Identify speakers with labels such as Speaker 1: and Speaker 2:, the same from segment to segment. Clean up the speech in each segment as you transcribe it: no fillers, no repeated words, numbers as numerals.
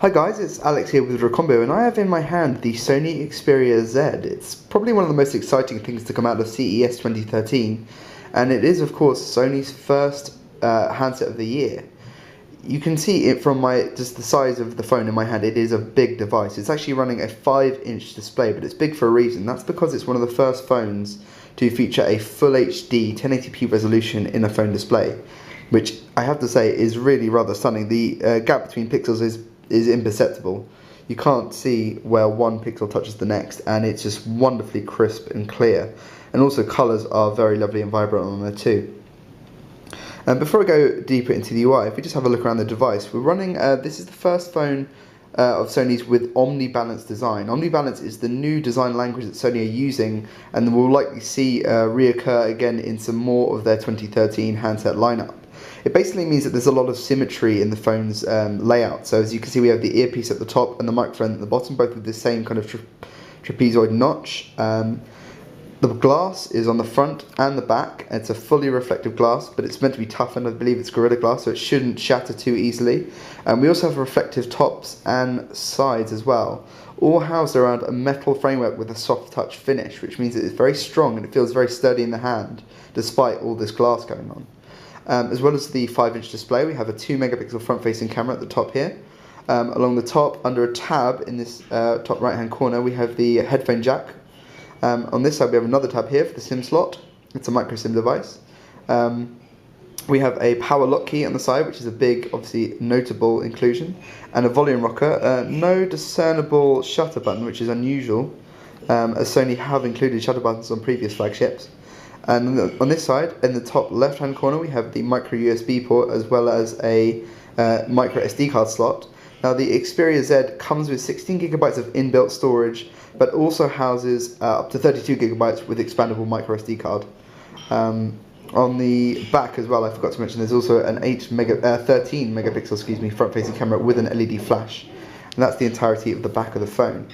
Speaker 1: Hi guys, it's Alex here with Recombo, and I have in my hand the Sony Xperia Z. It's probably one of the most exciting things to come out of CES 2013, and it is of course Sony's first handset of the year. You can see it from just the size of the phone in my hand. It is a big device. It's actually running a 5-inch display, but it's big for a reason. That's because it's one of the first phones to feature a full HD 1080p resolution in a phone display, which I have to say is really rather stunning. The gap between pixels is imperceptible. You can't see where one pixel touches the next, and it's just wonderfully crisp and clear. And also colours are very lovely and vibrant on there too. Before I go deeper into the UI, if we just have a look around the device, we're running, this is the first phone of Sony's with Omnibalance design. Omnibalance is the new design language that Sony are using, and we'll likely see reoccur again in some more of their 2013 handset lineup. It basically means that there's a lot of symmetry in the phone's layout. So as you can see, we have the earpiece at the top and the microphone at the bottom, both with the same kind of trapezoid notch. The glass is on the front and the back. It's a fully reflective glass, but it's meant to be toughened. I believe it's Gorilla Glass, so it shouldn't shatter too easily. We also have reflective tops and sides as well, all housed around a metal framework with a soft touch finish, which means that it's very strong and it feels very sturdy in the hand, despite all this glass going on. As well as the 5-inch display, we have a 2-megapixel front-facing camera at the top here. Along the top, under a tab in this top right-hand corner, we have the headphone jack. On this side, we have another tab here for the SIM slot. It's a micro SIM device. We have a power lock key on the side, which is a big, obviously notable inclusion, and a volume rocker. No discernible shutter button, which is unusual, as Sony have included shutter buttons on previous flagships. And on this side, in the top left-hand corner, we have the micro USB port as well as a micro SD card slot. Now, the Xperia Z comes with 16 gigabytes of inbuilt storage, but also houses up to 32 gigabytes with expandable micro SD card. On the back as well, I forgot to mention, there's also an 13 megapixel front-facing camera with an LED flash, and that's the entirety of the back of the phone.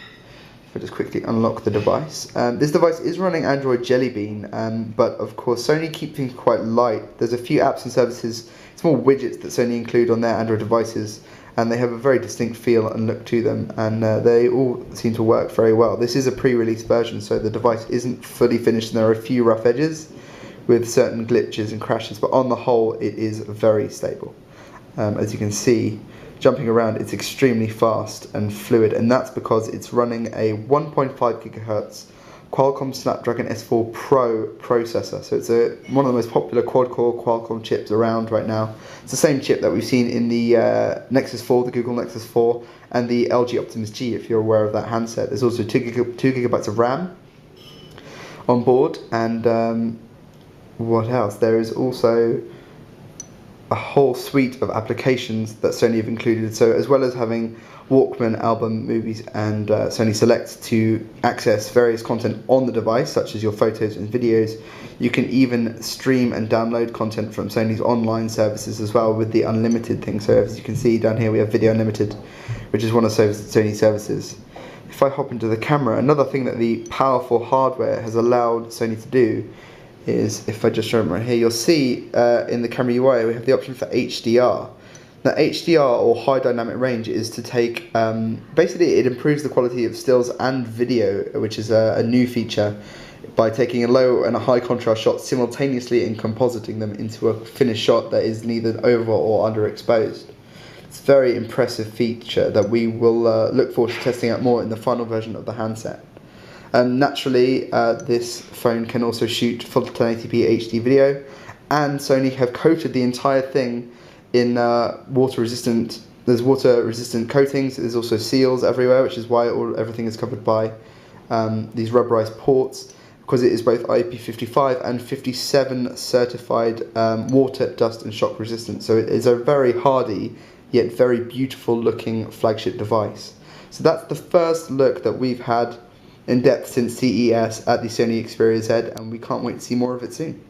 Speaker 1: If I just quickly unlock the device. This device is running Android Jelly Bean, but of course Sony keep things quite light. There's a few apps and services, small widgets that Sony include on their Android devices, and they have a very distinct feel and look to them, and they all seem to work very well. This is a pre-release version, so the device isn't fully finished, and there are a few rough edges with certain glitches and crashes, but on the whole it is very stable. As you can see, jumping around, it's extremely fast and fluid, and that's because it's running a 1.5 gigahertz Qualcomm Snapdragon S4 Pro processor. So it's one of the most popular quad-core Qualcomm chips around right now. It's the same chip that we've seen in the Nexus 4, the Google Nexus 4, and the LG Optimus G, if you're aware of that handset. There's also 2 gigabytes of RAM on board, and what else? There is also a whole suite of applications that Sony have included. So as well as having Walkman, album, movies, and Sony Select to access various content on the device, such as your photos and videos, you can even stream and download content from Sony's online services as well with the unlimited thing. So as you can see down here, we have Video Unlimited, which is one of Sony's services. If I hop into the camera, another thing that the powerful hardware has allowed Sony to do is, if I just show them right here, you'll see in the camera UI we have the option for HDR. Now, HDR, or high dynamic range, is to take, basically it improves the quality of stills and video, which is a new feature, by taking a low and a high contrast shot simultaneously and compositing them into a finished shot that is neither over or underexposed. It's a very impressive feature that we will look forward to testing out more in the final version of the handset. Naturally, this phone can also shoot full 1080p HD video, and Sony have coated the entire thing in water-resistant. There's water-resistant coatings. There's also seals everywhere, which is why everything is covered by these rubberized ports, because it is both IP55 and 57 certified water, dust, and shock resistant. So it is a very hardy yet very beautiful-looking flagship device. So that's the first look that we've had in depth since CES at the Sony Xperia Z, and we can't wait to see more of it soon.